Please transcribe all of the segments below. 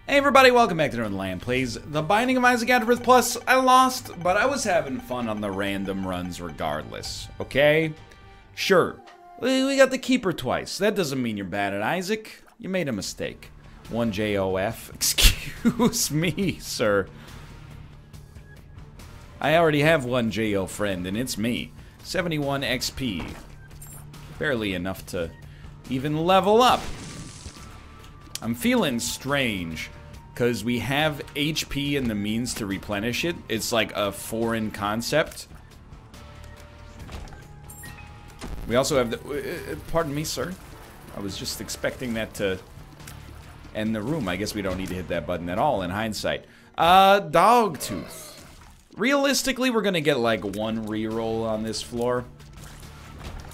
Hey everybody, welcome back to Northernlion Plays The Binding of Isaac Afterbirth Plus. I lost, but I was having fun on the random runs regardless, okay? Sure, we got the Keeper twice. That doesn't mean you're bad at Isaac. You made a mistake. 1 JOF. Excuse me, sir. I already have 1 JO friend, and it's me. 71 XP. Barely enough to even level up. I'm feeling strange, because we have HP and the means to replenish it. It's like a foreign concept. We also have the... pardon me, sir. I was just expecting that to end the room. I guess we don't need to hit that button at all in hindsight. Dogtooth. Realistically, we're gonna get like 1 reroll on this floor.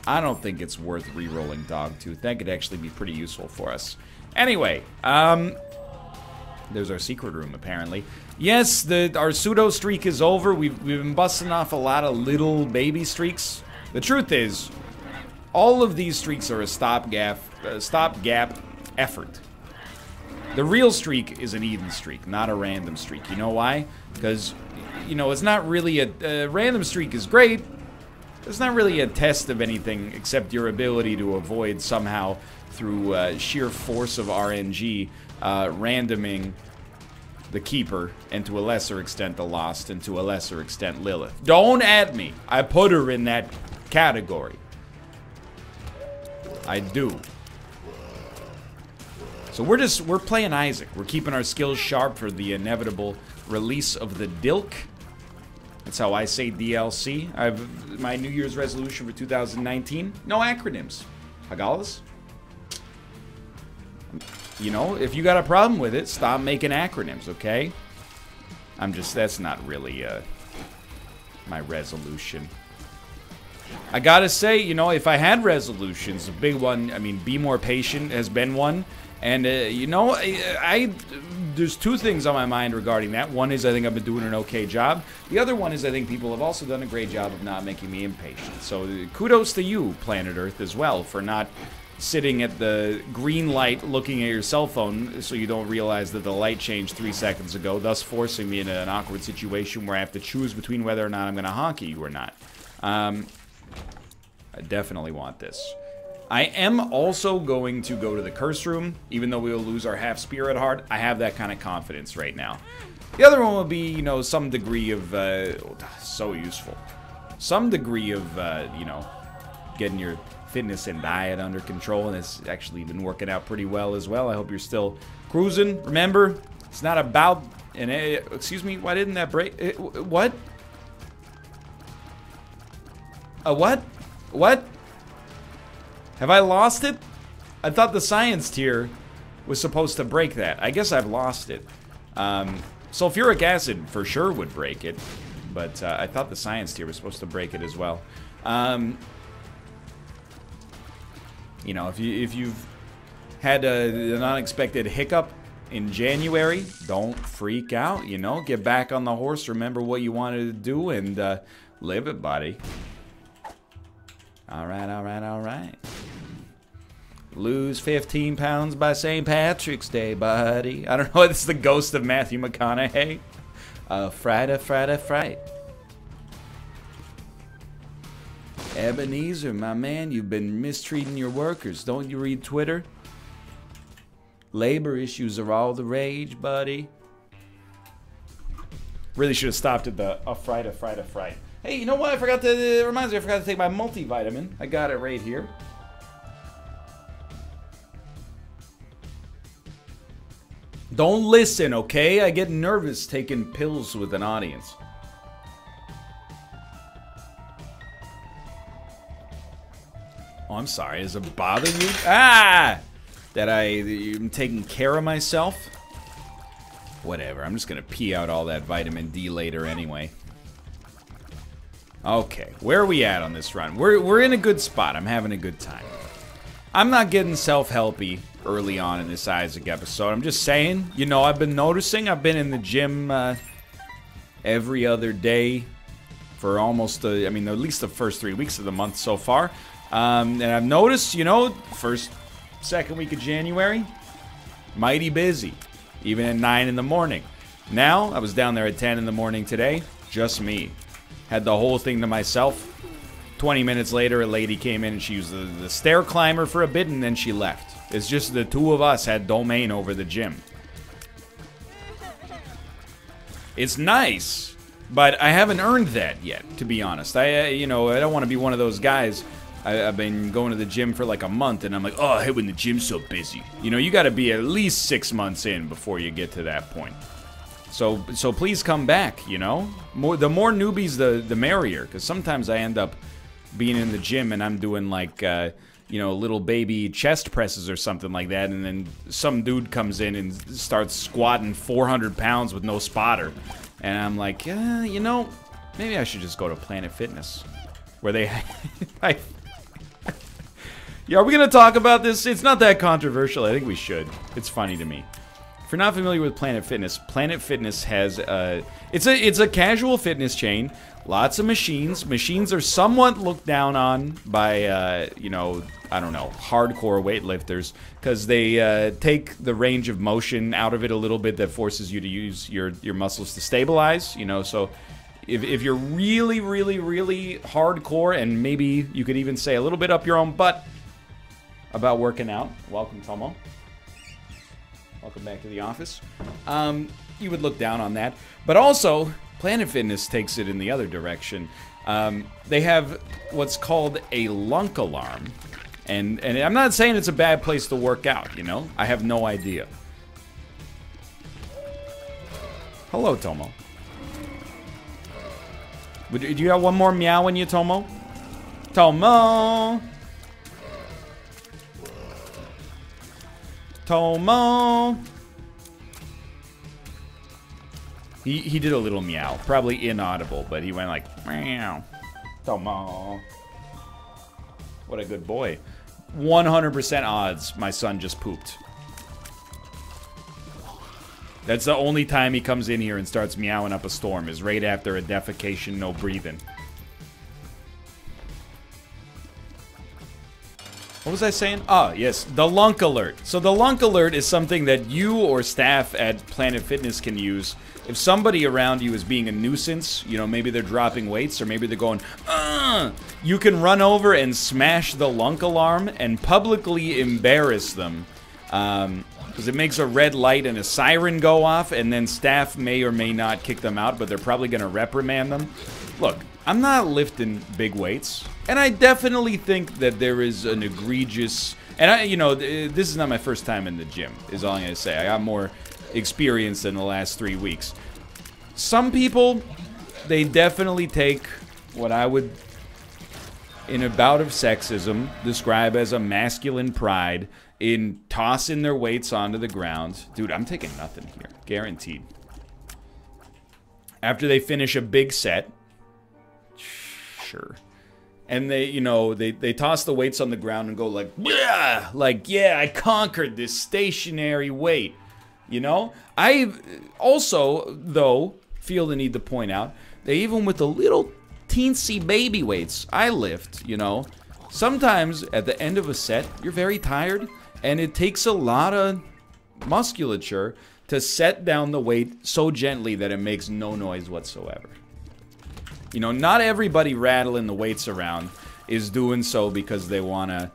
I don't think it's worth rerolling Dogtooth. That could actually be pretty useful for us. Anyway, there's our secret room, apparently. Yes, our pseudo streak is over. We've been busting off a lot of little baby streaks. The truth is, all of these streaks are a stopgap effort. The real streak is an even streak, not a random streak. You know why? Because, you know, it's not really a random streak is great. It's not really a test of anything except your ability to avoid somehow through sheer force of RNG, randoming the Keeper, and to a lesser extent the Lost, and to a lesser extent Lilith. Don't at me. I put her in that category. I do. So we're playing Isaac. We're keeping our skills sharp for the inevitable release of the Dilk. That's how I say DLC. I've my New Year's resolution for 2019. No acronyms. Hagalas? You know, if you got a problem with it, stop making acronyms, okay? That's not really my resolution. I gotta say, you know, if I had resolutions, a big one, I mean, be more patient has been one. And, you know, there's 2 things on my mind regarding that. One is I think I've been doing an okay job. The other one is I think people have also done a great job of not making me impatient. So kudos to you, Planet Earth, as well, for not sitting at the green light looking at your cell phone so you don't realize that the light changed 3 seconds ago, thus forcing me into an awkward situation where I have to choose between whether or not I'm going to honky you or not. I definitely want this. I am also going to go to the curse room, even though we will lose our half spirit heart. I have that kind of confidence right now. The other one will be, you know, some degree of, so useful. Some degree of, you know, getting your fitness and diet under control, and it's actually been working out pretty well as well. I hope you're still cruising. Remember, it's not about an... excuse me, why didn't that break? What? A what? What? Have I lost it? I thought the science tier was supposed to break that. I guess I've lost it. Sulfuric acid for sure would break it, but I thought the science tier was supposed to break it as well. You know, if you've had an unexpected hiccup in January, don't freak out, you know? Get back on the horse, remember what you wanted to do, and live it, buddy. Alright, alright, alright. Lose 15 pounds by St. Patrick's Day, buddy. I don't know, this is the ghost of Matthew McConaughey. Friday, Friday, Friday. Ebenezer, my man, you've been mistreating your workers. Don't you read Twitter? Labor issues are all the rage, buddy. Really should have stopped at the Friday, Friday, Friday. Hey, you know what? I forgot to, it reminds me, I forgot to take my multivitamin. I got it right here. Don't listen, okay? I get nervous taking pills with an audience. Oh, I'm sorry. Does it bother you? Ah! That I'm taking care of myself? Whatever. I'm just gonna pee out all that vitamin D later anyway. Okay, where are we at on this run? We're in a good spot. I'm having a good time. I'm not getting self-helpy early on in this Isaac episode. I'm just saying, you know, I've been noticing. I've been in the gym every other day for almost, I mean, at least the first 3 weeks of the month so far. And I've noticed, you know, second week of January, mighty busy. even at 9 in the morning. Now, I was down there at 10 in the morning today, just me. Had the whole thing to myself. 20 minutes later, a lady came in and she used the stair climber for a bit and then she left. It's just the two of us had domain over the gym. It's nice, but I haven't earned that yet, to be honest. I don't want to be one of those guys. I've been going to the gym for like a month, and I'm like, oh, I hate when the gym's so busy. You know, you got to be at least 6 months in before you get to that point. So please come back, you know? The more newbies, the merrier, because sometimes I end up being in the gym and I'm doing like, little baby chest presses or something like that, and then some dude comes in and starts squatting 400 pounds with no spotter. And I'm like, maybe I should just go to Planet Fitness, where they... Yeah, are we going to talk about this? It's not that controversial. I think we should. It's funny to me. If you're not familiar with Planet Fitness has it's a casual fitness chain. Lots of machines. Machines are somewhat looked down on by I don't know, hardcore weightlifters, because they take the range of motion out of it a little bit that forces you to use your muscles to stabilize. So if you're really, really, really hardcore, and maybe you could even say a little bit up your own butt about working out. Welcome, Tomo. Welcome back to the office. You would look down on that. But also, Planet Fitness takes it in the other direction. They have what's called a lunk alarm. And I'm not saying it's a bad place to work out, I have no idea. Hello, Tomo. Do you have one more meow in you, Tomo? Tomo! Tomo! He did a little meow. Probably inaudible, but he went like, meow. Tomo. What a good boy. 100% odds my son just pooped. That's the only time he comes in here and starts meowing up a storm, is right after a defecation, no breathing. What was I saying? Oh, yes, the lunk alert. So the lunk alert is something that you or staff at Planet Fitness can use. If somebody around you is being a nuisance, maybe they're dropping weights or maybe they're going, you can run over and smash the lunk alarm and publicly embarrass them. Because it makes a red light and a siren go off, and then staff may or may not kick them out, but they're probably going to reprimand them. Look, I'm not lifting big weights, and I definitely think that there is an egregious... And, this is not my first time in the gym, is all I'm going to say. I got more experience in the last 3 weeks. Some people, they definitely take what I would, in a bout of sexism, describe as a masculine pride in tossing their weights onto the ground. Dude, I'm taking nothing here. Guaranteed. After they finish a big set, sure. And they, they toss the weights on the ground and go like, yeah, I conquered this stationary weight. I also, though, feel the need to point out that even with the little teensy baby weights I lift, sometimes at the end of a set, you're very tired, and it takes a lot of musculature to set down the weight so gently that it makes no noise whatsoever. Not everybody rattling the weights around is doing so because they want to,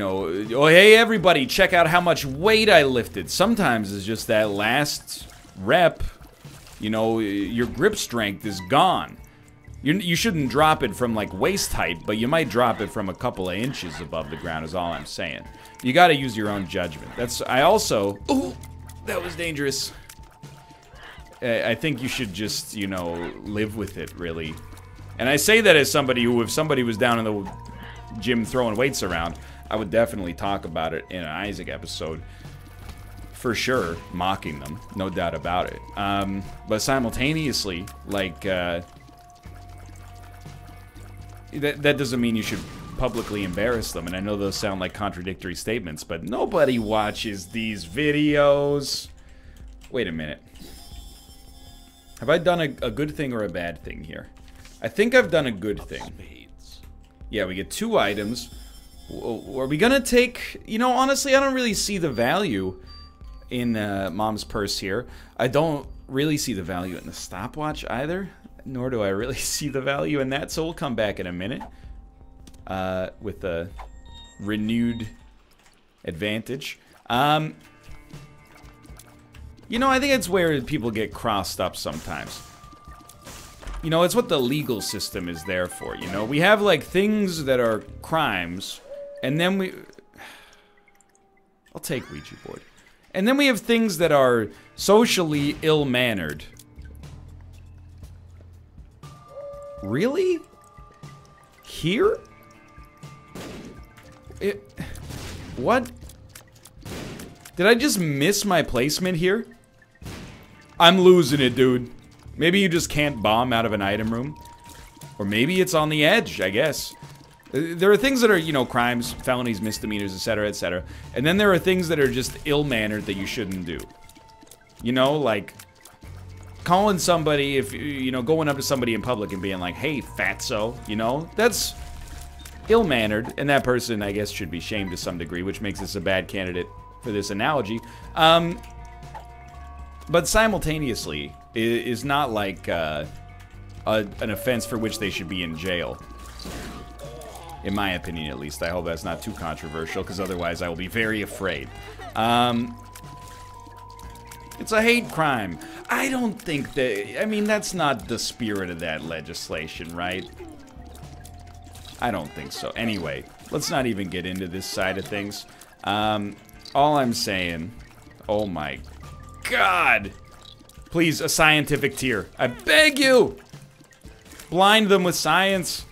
oh, hey, everybody, check out how much weight I lifted. Sometimes it's just that last rep, your grip strength is gone. You shouldn't drop it from, like, waist height, but you might drop it from a couple of inches above the ground is all I'm saying. You got to use your own judgment. Ooh, that was dangerous. I think you should just, live with it, really. And I say that as somebody who, if somebody was down in the gym throwing weights around, I would definitely talk about it in an Isaac episode. For sure, mocking them, no doubt about it. But simultaneously, like, that doesn't mean you should publicly embarrass them. And I know those sound like contradictory statements, but nobody watches these videos. Wait a minute. Have I done a good thing or a bad thing here? I think I've done a good thing. Yeah, we get 2 items. Are we gonna take... honestly, I don't really see the value. in Mom's purse here. I don't really see the value in the stopwatch either, nor do I really see the value in that, so we'll come back in a minute with a renewed advantage. You know, I think it's where people get crossed up sometimes. You know, it's what the legal system is there for, you know? We have, like, things that are crimes, and then we... I'll take Ouija board. And then we have things that are socially ill-mannered. Really? Here? What? Did I just miss my placement here? I'm losing it, dude. Maybe you just can't bomb out of an item room. Or maybe it's on the edge, I guess. There are things that are, you know, crimes, felonies, misdemeanors, etc., etc. And then there are things that are just ill-mannered that you shouldn't do. You know, like calling somebody, if you know, going up to somebody in public and being like, hey, fatso, you know? That's ill-mannered, and that person, I guess, should be shamed to some degree, which makes this a bad candidate for this analogy. But simultaneously, is not like an offense for which they should be in jail. In my opinion, at least. I hope that's not too controversial, because otherwise I will be very afraid. It's a hate crime. I don't think that... I mean, that's not the spirit of that legislation, right? I don't think so. Anyway, let's not even get into this side of things. All I'm saying... Oh my God! Please, a scientific tier. I beg you! Blind them with science.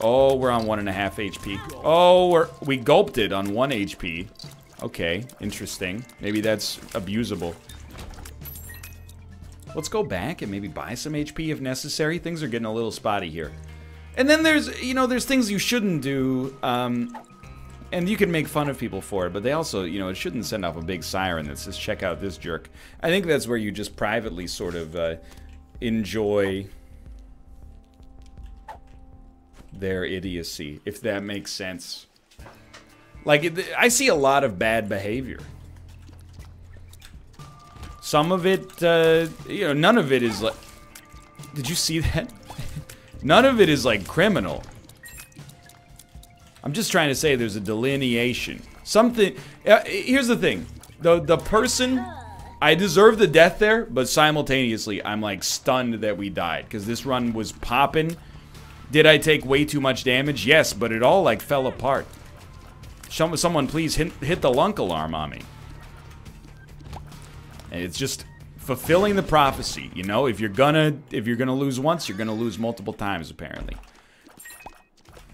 Oh, we're on 1.5 HP. Oh, we gulped it on 1 HP. Okay, interesting. Maybe that's abusable. Let's go back and maybe buy some HP if necessary. Things are getting a little spotty here. And then there's, you know, there's things you shouldn't do, and you can make fun of people for it, but they also, you know, it shouldn't send off a big siren that says, check out this jerk. I think that's where you just privately sort of enjoy their idiocy, if that makes sense. Like, I see a lot of bad behavior. Some of it, you know, none of it is like... Did you see that? None of it is, like, criminal. I'm just trying to say there's a delineation. Something... here's the thing. The person... I deserve the death there, but simultaneously, I'm, like, stunned that we died. Because this run was popping. Did I take way too much damage? Yes, but it all, like, fell apart. Someone please hit the lunk alarm on me. And it's just fulfilling the prophecy, you know? If you're gonna lose once, you're gonna lose multiple times, apparently.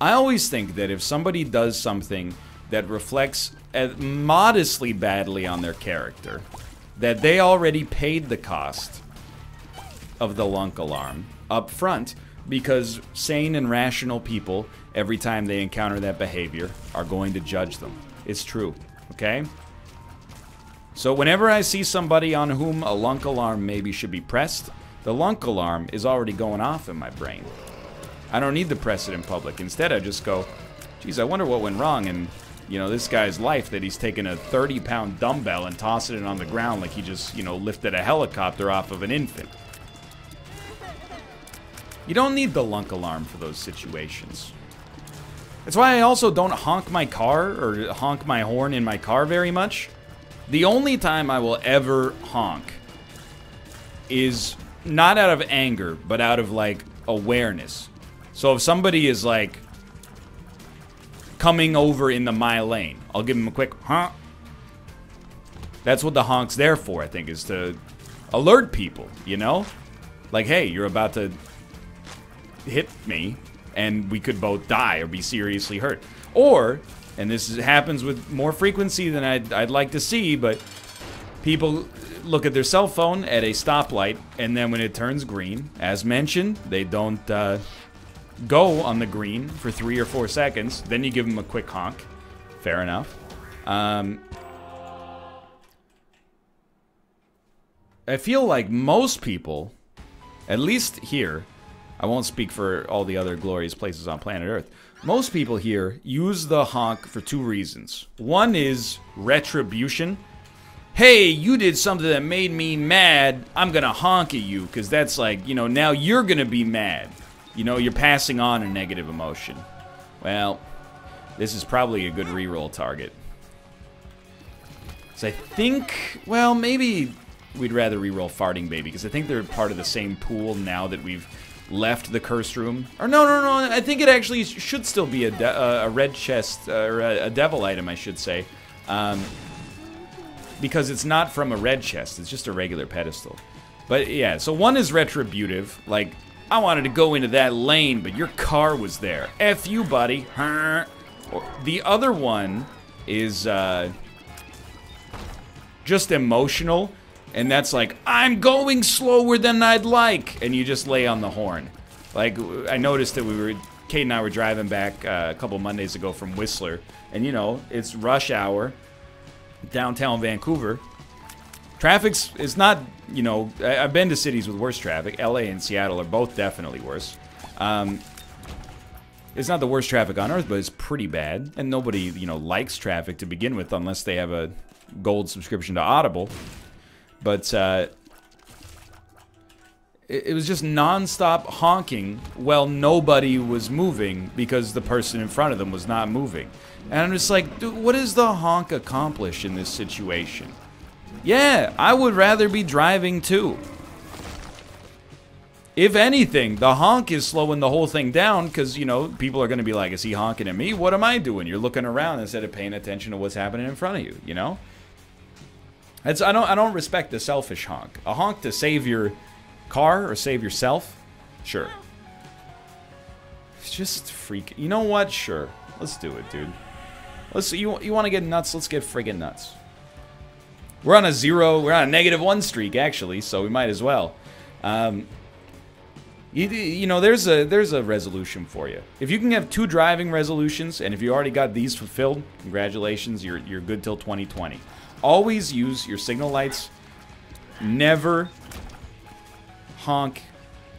I always think that if somebody does something that reflects modestly badly on their character, that they already paid the cost of the lunk alarm up front, because sane and rational people, every time they encounter that behavior, are going to judge them. It's true, okay? So whenever I see somebody on whom a lunk alarm maybe should be pressed, the lunk alarm is already going off in my brain. I don't need to press it in public. Instead, I just go, geez, I wonder what went wrong in, you know, this guy's life, that he's taken a 30-pound dumbbell and tossing it on the ground like he just, you know, lifted a helicopter off of an infant. You don't need the lunk alarm for those situations. That's why I also don't honk my car or honk my horn in my car very much. The only time I will ever honk is not out of anger, but out of, like, awareness. So if somebody is, like, coming over into my lane, I'll give them a quick honk. That's what the honk's there for, I think, is to alert people, you know? Like, hey, you're about to hit me, and we could both die or be seriously hurt. Or, and this happens with more frequency than I'd like to see, but people look at their cell phone at a stoplight, and then when it turns green, as mentioned, they don't go on the green for 3 or 4 seconds. Then you give them a quick honk. Fair enough. I feel like most people, at least here, I won't speak for all the other glorious places on planet Earth, most people here use the honk for 2 reasons. One is retribution. hey, you did something that made me mad, I'm gonna honk at you, because that's like, you know, now you're gonna be mad. You know, you're passing on a negative emotion. Well, this is probably a good reroll target. So I think, well, maybe we'd rather reroll Farting Baby, because I think they're part of the same pool now that we've left the Cursed Room. Or no, I think it actually should still be a red chest, or a devil item, I should say. Because it's not from a red chest, it's just a regular pedestal. But yeah, so one is retributive, like, I wanted to go into that lane, but your car was there. F you, buddy. The other one is just emotional, and that's like, I'm going slower than I'd like, and you just lay on the horn. Like, I noticed that Kate and I were driving back a couple Mondays ago from Whistler, and you know, it's rush hour, downtown Vancouver. Traffic's is not, you know, I've been to cities with worse traffic. LA and Seattle are both definitely worse. It's not the worst traffic on earth, but it's pretty bad. And nobody, you know, likes traffic to begin with unless they have a gold subscription to Audible. But it was just non-stop honking while nobody was moving because the person in front of them was not moving. And I'm just like, dude, what does the honk accomplish in this situation? Yeah, I would rather be driving too. If anything, the honk is slowing the whole thing down because, you know, people are going to be like, is he honking at me? What am I doing? You're looking around instead of paying attention to what's happening in front of you, you know? I don't respect the selfish honk. A honk to save your car or save yourself? Sure. It's just freak. You know what? Sure. Let's do it, dude. You want to get nuts? Let's get friggin' nuts. We're on a -1 streak, actually, so we might as well. You know, there's a resolution for you. If you can have 2 driving resolutions, and if you already got these fulfilled, congratulations, you're good till 2020. Always use your signal lights. Never honk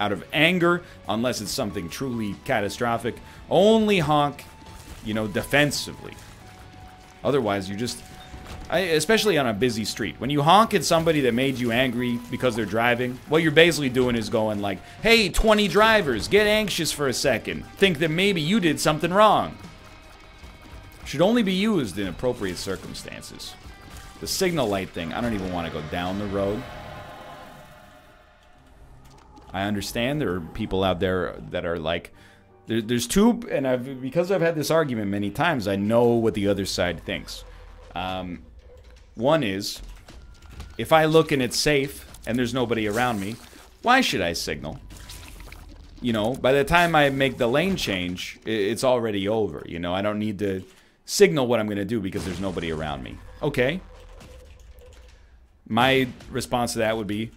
out of anger, unless it's something truly catastrophic. Only honk, you know, defensively. Otherwise, you just... especially on a busy street. When you honk at somebody that made you angry because they're driving, what you're basically doing is going like, hey, 20 drivers, get anxious for a second. Think that maybe you did something wrong. Should only be used in appropriate circumstances. The signal light thing, I don't even want to go down the road. I understand there are people out there that are like, there's two, and because I've had this argument many times, I know what the other side thinks. One is, if I look and it's safe and there's nobody around me, why should I signal? You know, by the time I make the lane change, it's already over. You know, I don't need to signal what I'm going to do because there's nobody around me. Okay. My response to that would be,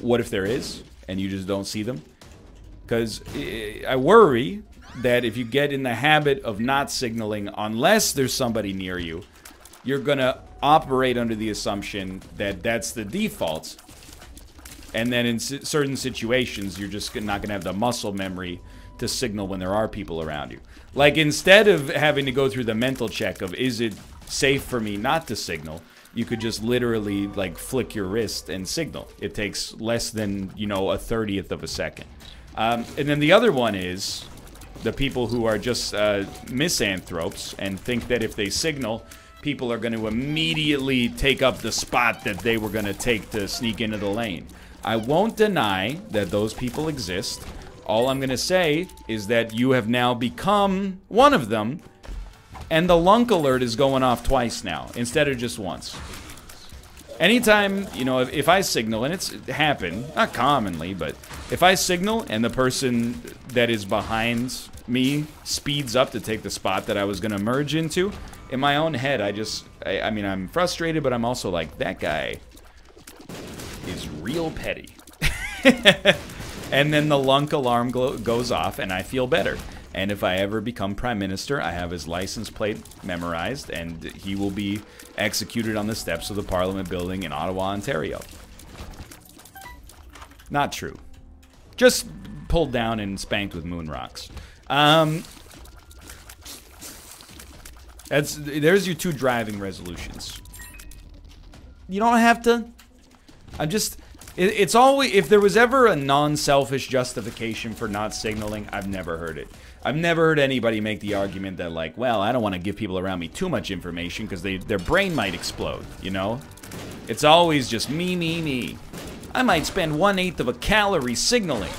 what if there is and you just don't see them? Because I worry that if you get in the habit of not signaling unless there's somebody near you, you're going to operate under the assumption that that's the default. And then in certain situations, you're just not going to have the muscle memory to signal when there are people around you. Like, instead of having to go through the mental check of, is it safe for me not to signal, you could just literally, like, flick your wrist and signal. It takes less than, you know, a 30th of a second. And then the other one is the people who are just misanthropes and think that if they signal, people are going to immediately take up the spot that they were going to take to sneak into the lane. I won't deny that those people exist. All I'm going to say is that you have now become one of them, and the lunk alert is going off twice now, instead of just once. Anytime, you know, if I signal, and it's happened, not commonly, but if I signal and the person that is behind me speeds up to take the spot that I was going to merge into, in my own head, I mean, I'm frustrated, but I'm also like, that guy is real petty. And then the lunk alarm goes off, and I feel better. And if I ever become Prime Minister, I have his license plate memorized, and he will be executed on the steps of the Parliament building in Ottawa, Ontario. Not true. Just pulled down and spanked with moon rocks. There's your 2 driving resolutions. You don't have to. I'm just... It's always... If there was ever a non-selfish justification for not signaling, I've never heard it. I've never heard anybody make the argument that, like, well, I don't want to give people around me too much information because their brain might explode, you know? It's always just me, me, me. I might spend 1/8 of a calorie signaling.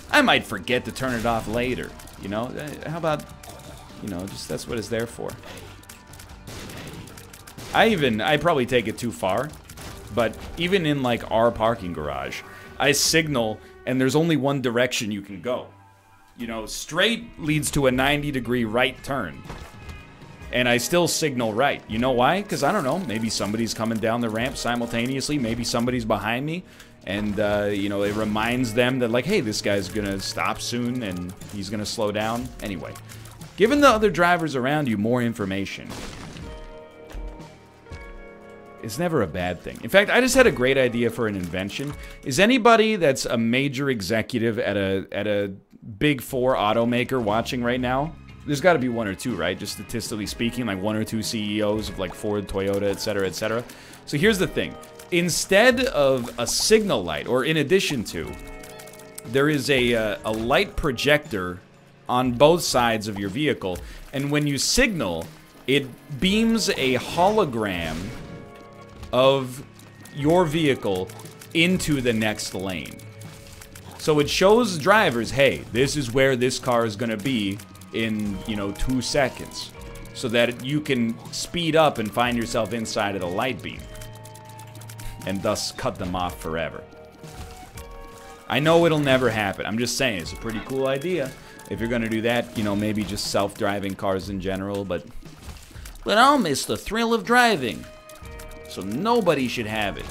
I might forget to turn it off later, you know? How about, you know, just that's what it's there for. I probably take it too far, but even in, like, our parking garage, I signal and there's only one direction you can go. You know, straight leads to a 90-degree right turn. And I still signal right. You know why? Because, I don't know, maybe somebody's coming down the ramp simultaneously. Maybe somebody's behind me. And, you know, it reminds them that, like, hey, this guy's going to stop soon and he's going to slow down. Anyway, giving the other drivers around you more information is never a bad thing. In fact, I just had a great idea for an invention. Is anybody that's a major executive at a Big Four automaker watching right now? There's got to be one or two, right? Just statistically speaking, like 1 or 2 CEOs of like Ford, Toyota, etc., etc. So here's the thing. Instead of a signal light, or in addition to, there is a light projector on both sides of your vehicle, and when you signal, it beams a hologram of your vehicle into the next lane. So it shows drivers, hey, this is where this car is going to be in, you know, 2 seconds. So that you can speed up and find yourself inside of the light beam. And thus cut them off forever. I know it'll never happen. I'm just saying, it's a pretty cool idea. If you're going to do that, you know, maybe just self-driving cars in general, but I'll miss the thrill of driving. So nobody should have it.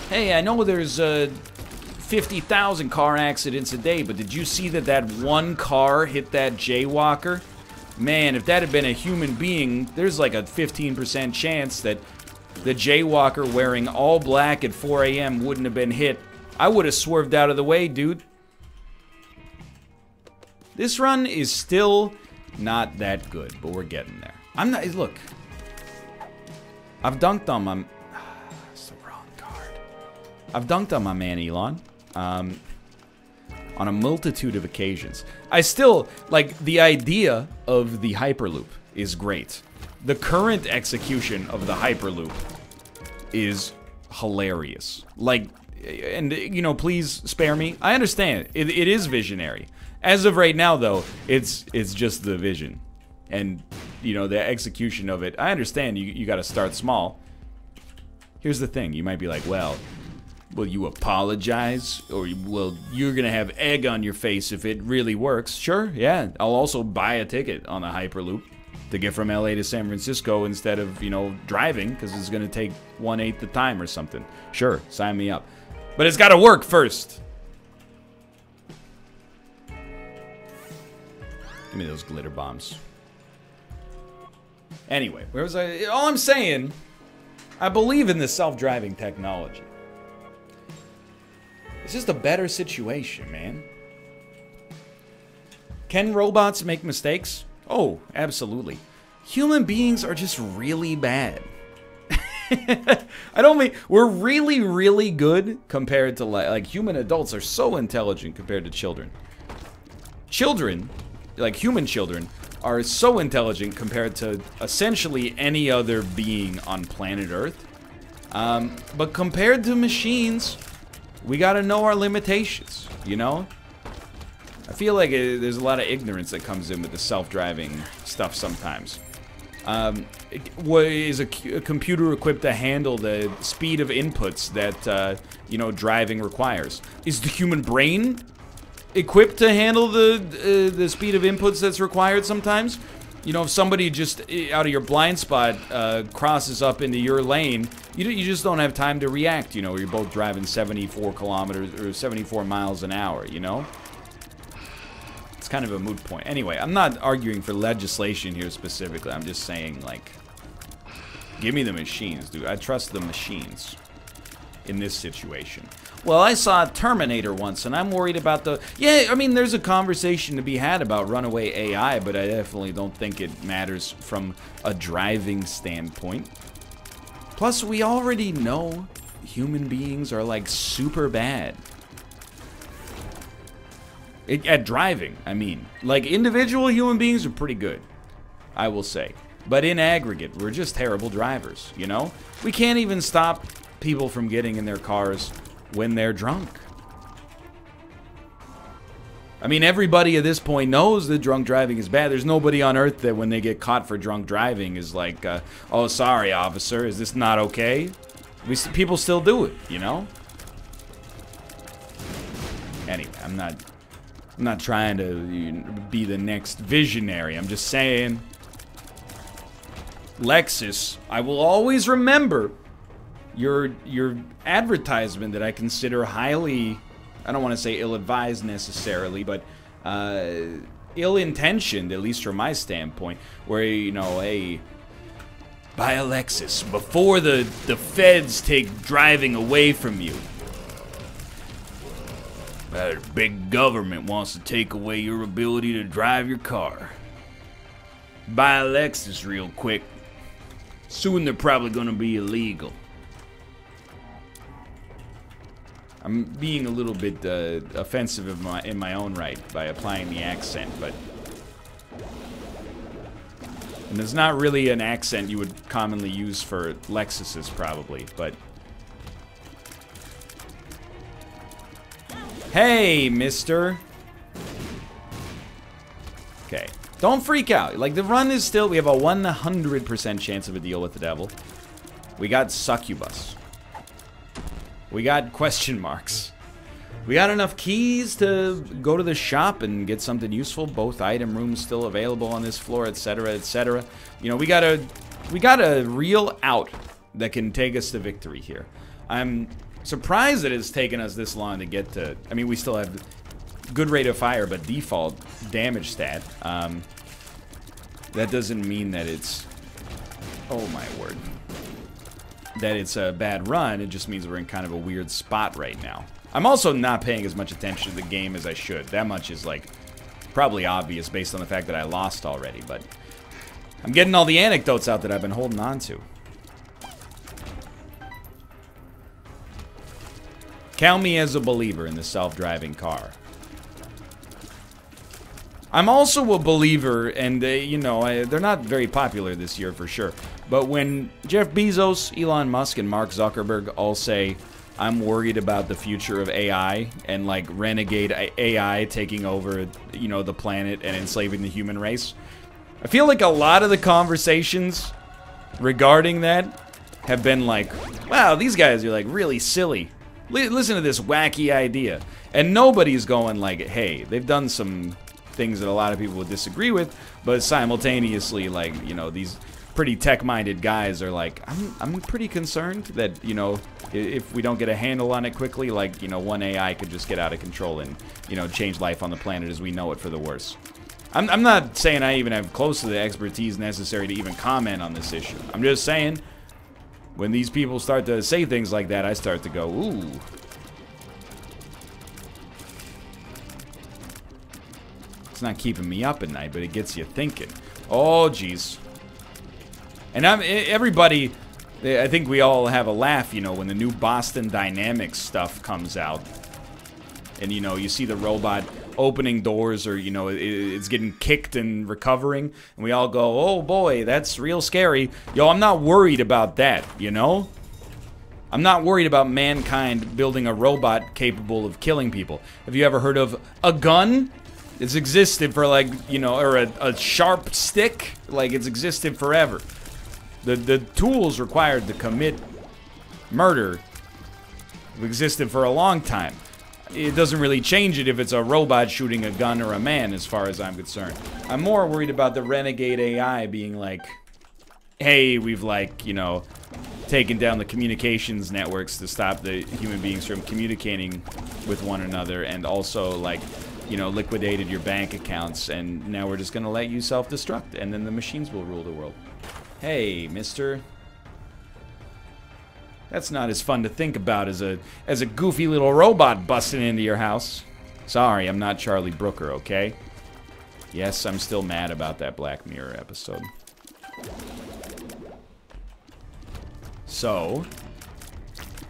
Hey, I know there's 50,000 car accidents a day, but did you see that one car hit that jaywalker? Man, if that had been a human being, there's like a 15% chance that the jaywalker wearing all black at 4 a.m. wouldn't have been hit. I would have swerved out of the way, dude. This run is still not that good, but we're getting there. I'm not, look. I've dunked on my... That's the wrong card. I've dunked on my man Elon. On a multitude of occasions. I still, like, the idea of the Hyperloop is great. The current execution of the Hyperloop is hilarious. Like, and, you know, please spare me. I understand. It is visionary. As of right now, though, it's just the vision. And, you know, the execution of it, I understand you got to start small. Here's the thing. You might be like, well, will you apologize? Or, well, you're going to have egg on your face if it really works. Sure, yeah. I'll also buy a ticket on the Hyperloop to get from LA to San Francisco instead of, you know, driving, because it's going to take 1/8 the time or something. Sure, sign me up. But it's got to work first. Give me those glitter bombs. Anyway, where was I? All I'm saying, I believe in this self-driving technology. It's just a better situation, man. Can robots make mistakes? Oh, absolutely. Human beings are just really bad. I don't mean... We're really, really good compared to... Like, human adults are so intelligent compared to children. Children, like human children, are so intelligent compared to essentially any other being on planet Earth. But compared to machines, we gotta know our limitations, you know? I feel like there's a lot of ignorance that comes in with the self-driving stuff sometimes. Is a computer equipped to handle the speed of inputs that, you know, driving requires? Is the human brain equipped to handle the speed of inputs that's required sometimes? You know, if somebody just out of your blind spot crosses up into your lane, you just don't have time to react, you know, you're both driving 74 kilometers or 74 miles an hour, you know? It's kind of a moot point. Anyway, I'm not arguing for legislation here specifically. I'm just saying, like, give me the machines, dude. I trust the machines in this situation. Well, I saw Terminator once, and I'm worried about the... Yeah, I mean, there's a conversation to be had about runaway AI, but I definitely don't think it matters from a driving standpoint. Plus, we already know human beings are, like, super bad. At driving, I mean. Like, individual human beings are pretty good, I will say. But in aggregate, we're just terrible drivers, you know? We can't even stop people from getting in their cars when they're drunk. I mean, everybody at this point knows that drunk driving is bad. There's nobody on earth that when they get caught for drunk driving is like, oh, sorry, officer, is this not okay? People still do it, you know? Anyway, I'm not trying to be the next visionary. I'm just saying, Lexus, I will always remember your advertisement that I consider highly, I don't want to say ill-advised necessarily, but ill-intentioned, at least from my standpoint, where, you know, hey, buy a Lexus before the feds take driving away from you. Big government wants to take away your ability to drive your car. Buy a Lexus real quick. Soon they're probably going to be illegal. I'm being a little bit offensive in my own right by applying the accent, but... And it's not really an accent you would commonly use for Lexuses, probably, but... Hey, mister! Okay. Don't freak out. Like, the run is still... We have a 100% chance of a deal with the devil. We got succubus. We got question marks. We got enough keys to go to the shop and get something useful. Both item rooms still available on this floor, etc., etc. You know, we got a real out that can take us to victory here. I'm surprised that it's taken us this long to get to... I mean, we still have good rate of fire, but default damage stat. That doesn't mean that it's... Oh, my word. That it's a bad run. It just means we're in kind of a weird spot right now. I'm also not paying as much attention to the game as I should. That much is, like, probably obvious based on the fact that I lost already, but I'm getting all the anecdotes out that I've been holding on to. Count me as a believer in the self-driving car. I'm also a believer, and, you know, they're not very popular this year for sure, but when Jeff Bezos, Elon Musk, and Mark Zuckerberg all say, I'm worried about the future of AI, and, like, renegade AI taking over, you know, the planet and enslaving the human race, I feel like a lot of the conversations regarding that have been like, wow, these guys are, like, really silly. Listen to this wacky idea. And nobody's going like, hey, they've done some things that a lot of people would disagree with, but simultaneously, like, you know, these pretty tech-minded guys are like, I'm pretty concerned that, you know, if we don't get a handle on it quickly, like, you know, one AI could just get out of control and, you know, change life on the planet as we know it for the worse. I'm not saying I even have close to the expertise necessary to even comment on this issue. I'm just saying, when these people start to say things like that, I start to go, ooh. It's not keeping me up at night, but it gets you thinking. Oh, jeez. And everybody, I think we all have a laugh, you know, when the new Boston Dynamics stuff comes out. And, you know, you see the robot opening doors, or, you know, it's getting kicked and recovering. And we all go, oh, boy, that's real scary. Yo, I'm not worried about that, you know? I'm not worried about mankind building a robot capable of killing people. Have you ever heard of a gun? It's existed for, like, you know, or a sharp stick. Like, it's existed forever. The tools required to commit murder have existed for a long time. It doesn't really change it if it's a robot shooting a gun or a man, as far as I'm concerned. I'm more worried about the renegade AI being like, hey, we've, like, you know, taken down the communications networks to stop the human beings from communicating with one another, and also, like, you know, liquidated your bank accounts, and now we're just gonna let you self-destruct, and then the machines will rule the world. Hey, mister. That's not as fun to think about as a goofy little robot busting into your house. Sorry, I'm not Charlie Brooker, okay? Yes, I'm still mad about that Black Mirror episode. So,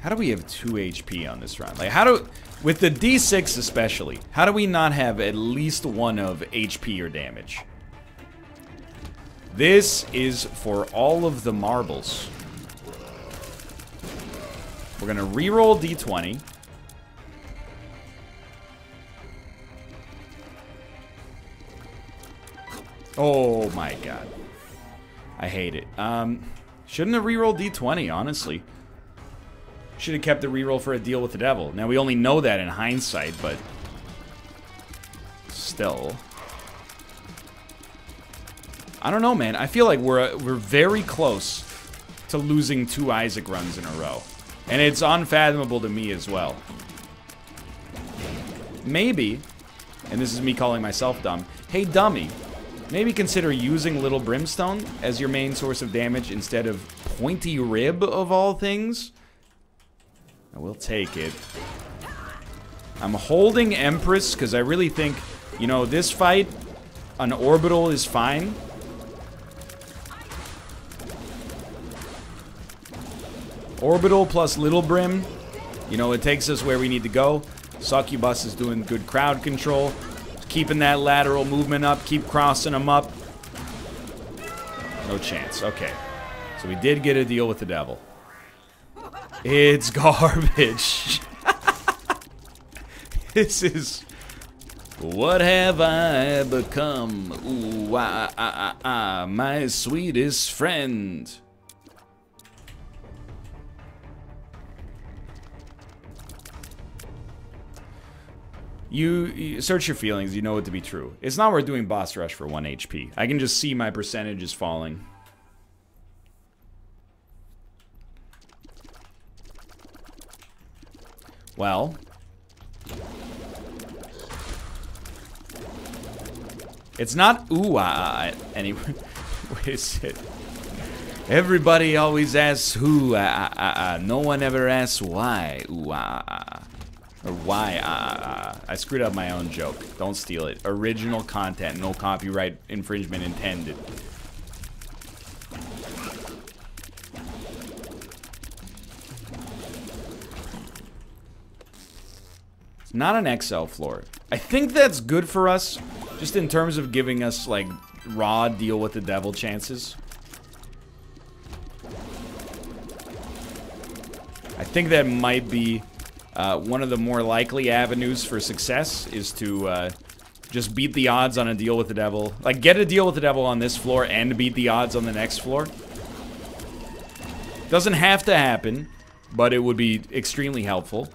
how do we have 2 HP on this round? Like, how do... With the D6 especially, how do we not have at least 1 of HP or damage? This is for all of the marbles. We're gonna reroll D20. Oh my god. I hate it. Shouldn't have rerolled D20, honestly. Should have kept the reroll for a deal with the devil. Now, we only know that in hindsight, but... still... I don't know, man. I feel like we're very close to losing 2 Isaac runs in a row. And it's unfathomable to me as well. Maybe, and this is me calling myself dumb, hey, dummy, maybe consider using Little Brimstone as your main source of damage instead of Pointy Rib, of all things. I will take it. I'm holding Empress because I really think, you know, this fight, an orbital is fine. Orbital plus Little Brim, you know, it takes us where we need to go. Succubus is doing good crowd control. Keeping that lateral movement up, keep crossing them up. No chance, okay. So we did get a deal with the devil. It's garbage. This is... What have I become? Ooh, my sweetest friend. You search your feelings, you know it to be true. It's not worth doing boss rush for 1 HP. I can just see my percentages falling. Well. It's not anyway. Wait a second. Everybody always asks who, no one ever asks why, or why, I screwed up my own joke. Don't steal it. Original content, no copyright infringement intended. It's not an XL floor. I think that's good for us, just in terms of giving us, like, raw deal with the devil chances. I think that might be one of the more likely avenues for success, is to just beat the odds on a deal with the devil. Like, get a deal with the devil on this floor and beat the odds on the next floor. Doesn't have to happen, but it would be extremely helpful.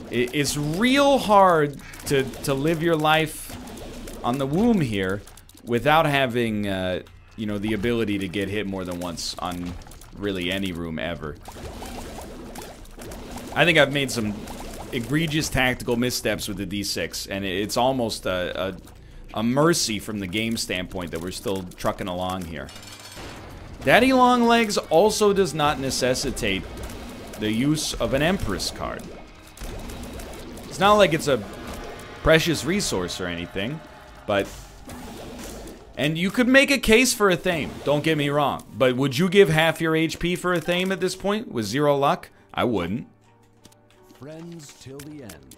It's real hard to live your life on the womb here without having, you know, the ability to get hit more than once on really any room ever. I think I've made some egregious tactical missteps with the D6, and it's almost a mercy from the game standpoint that we're still trucking along here. Daddy Longlegs also does not necessitate the use of an Empress card. It's not like it's a precious resource or anything, but... And you could make a case for a Thame, don't get me wrong. But would you give half your HP for a Thame at this point with 0 luck? I wouldn't. Friends till the end.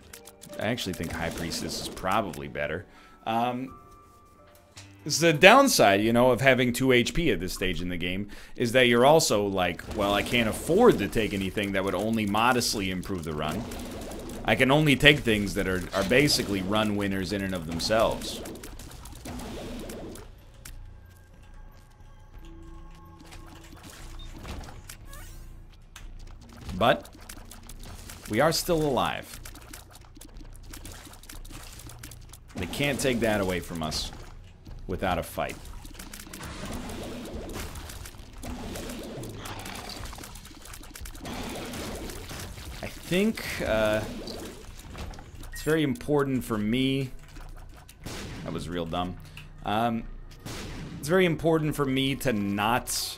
I actually think High Priestess is probably better. It's the downside, you know, of having 2 HP at this stage in the game, is that you're also like, well, I can't afford to take anything that would only modestly improve the run. I can only take things that are basically run winners in and of themselves. But we are still alive. They can't take that away from us without a fight. I think it's very important for me. That was real dumb. It's very important for me to not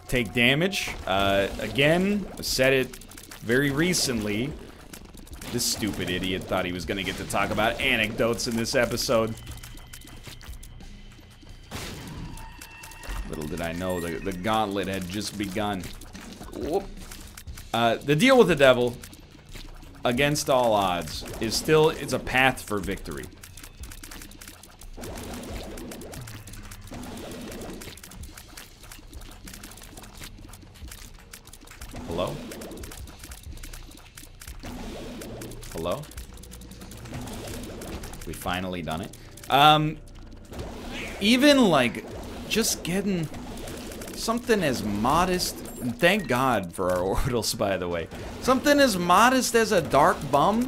take damage. Again, I said it very recently. This stupid idiot thought he was gonna get to talk about anecdotes in this episode. Little did I know the gauntlet had just begun. Whoop. The deal with the devil, against all odds, is still, it's a path for victory. Hello? Hello? We finally done it. Even like just getting something as modest, and thank God for our orbitals, by the way. Something as modest as a dark bum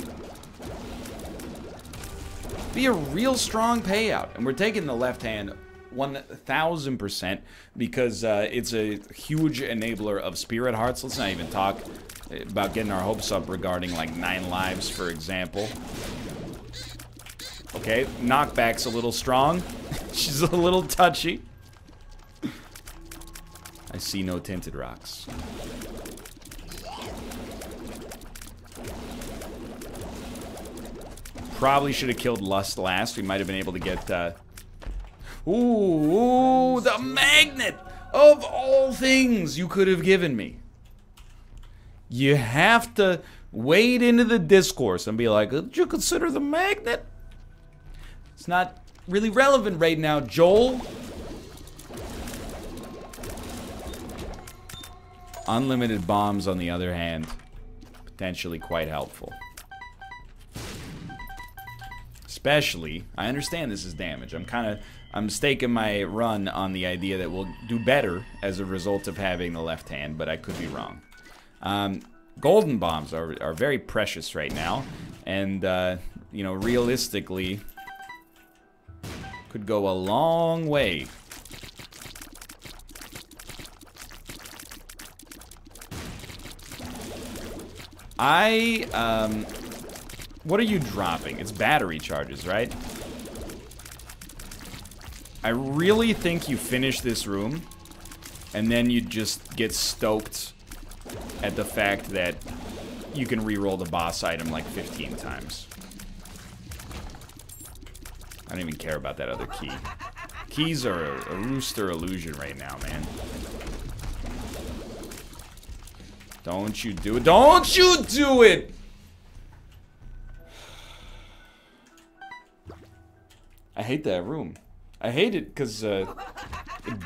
be a real strong payout. And we're taking the left hand 1000% because it's a huge enabler of spirit hearts. Let's not even talk about getting our hopes up regarding like 9 lives, for example. Okay, knockback's a little strong. She's a little touchy. I see no tinted rocks. Probably should have killed Lust last. We might have been able to get, Ooh, the magnet! Of all things you could have given me. You have to wade into the discourse and be like, did you consider the magnet? It's not really relevant right now, Joel. Unlimited bombs, on the other hand, potentially quite helpful. Especially, I understand this is damage. I'm staking my run on the idea that we'll do better as a result of having the left hand, but I could be wrong. Golden bombs are very precious right now, and you know, realistically, could go a long way. What are you dropping? It's battery charges, right? I really think you finish this room, and then you just get stoked at the fact that you can reroll the boss item like 15 times. I don't even care about that other key. Keys are a rooster illusion right now, man. Don't you do it. Don't you do it! I hate that room. I hate it because it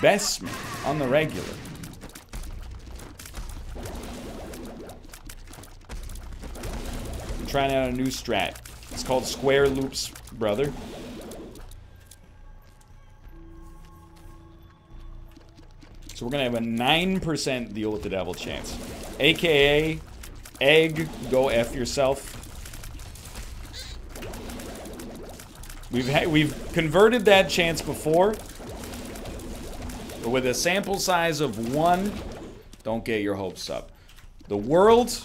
bests me on the regular. I'm trying out a new strat. It's called square loops, brother. So we're gonna have a 9% deal with the devil chance. AKA, egg, go F yourself. We've converted that chance before, but with a sample size of 1, don't get your hopes up. The world,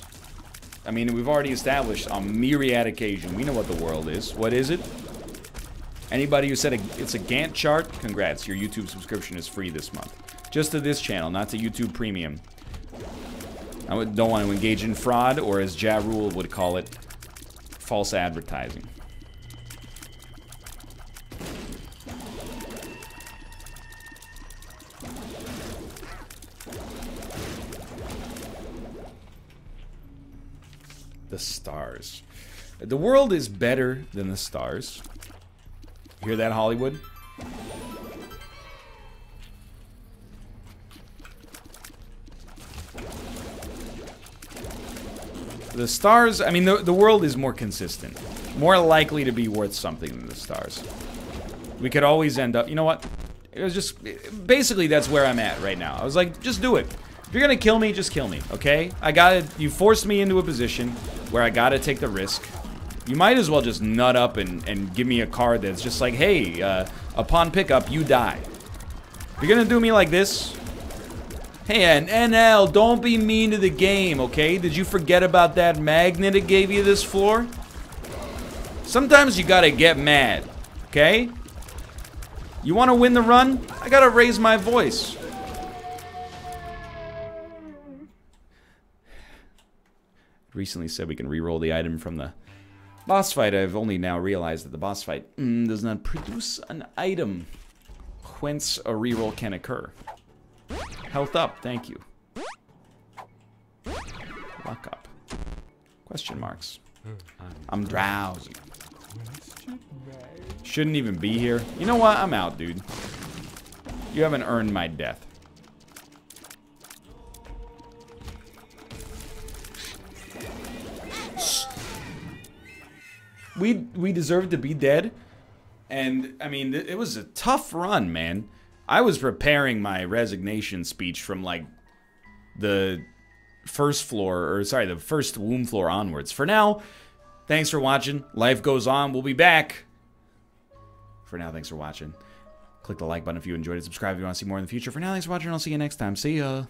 I mean, we've already established on myriad occasion, we know what the world is. What is it? Anybody who said it's a Gantt chart, congrats, your YouTube subscription is free this month. Just to this channel, not to YouTube Premium. I don't want to engage in fraud, or as Ja Rule would call it, false advertising. The stars. The world is better than the stars. You hear that, Hollywood? The stars, I mean, the world is more consistent. More likely to be worth something than the stars. We could always end up, you know what? It was just, basically that's where I'm at right now. I was like, just do it. If you're gonna kill me, just kill me, okay? You forced me into a position where I gotta take the risk. You might as well just nut up and give me a card that's just like, hey, upon pickup, you die. If you're gonna do me like this, hey, and NL, don't be mean to the game, okay? Did you forget about that magnet it gave you this floor? Sometimes you gotta get mad, okay? You wanna win the run? I gotta raise my voice. Recently said we can reroll the item from the boss fight. I've only now realized that the boss fight does not produce an item, whence a reroll can occur. Health up, thank you. Luck up. Question marks. I'm drowsy. Shouldn't even be here. You know what? I'm out, dude. You haven't earned my death. We deserved to be dead. And, I mean, it was a tough run, man. I was preparing my resignation speech from, like, the first floor, or sorry, the first womb floor onwards. For now, thanks for watching. Life goes on. We'll be back. For now, thanks for watching. Click the like button if you enjoyed it. Subscribe if you want to see more in the future. For now, thanks for watching. I'll see you next time. See ya.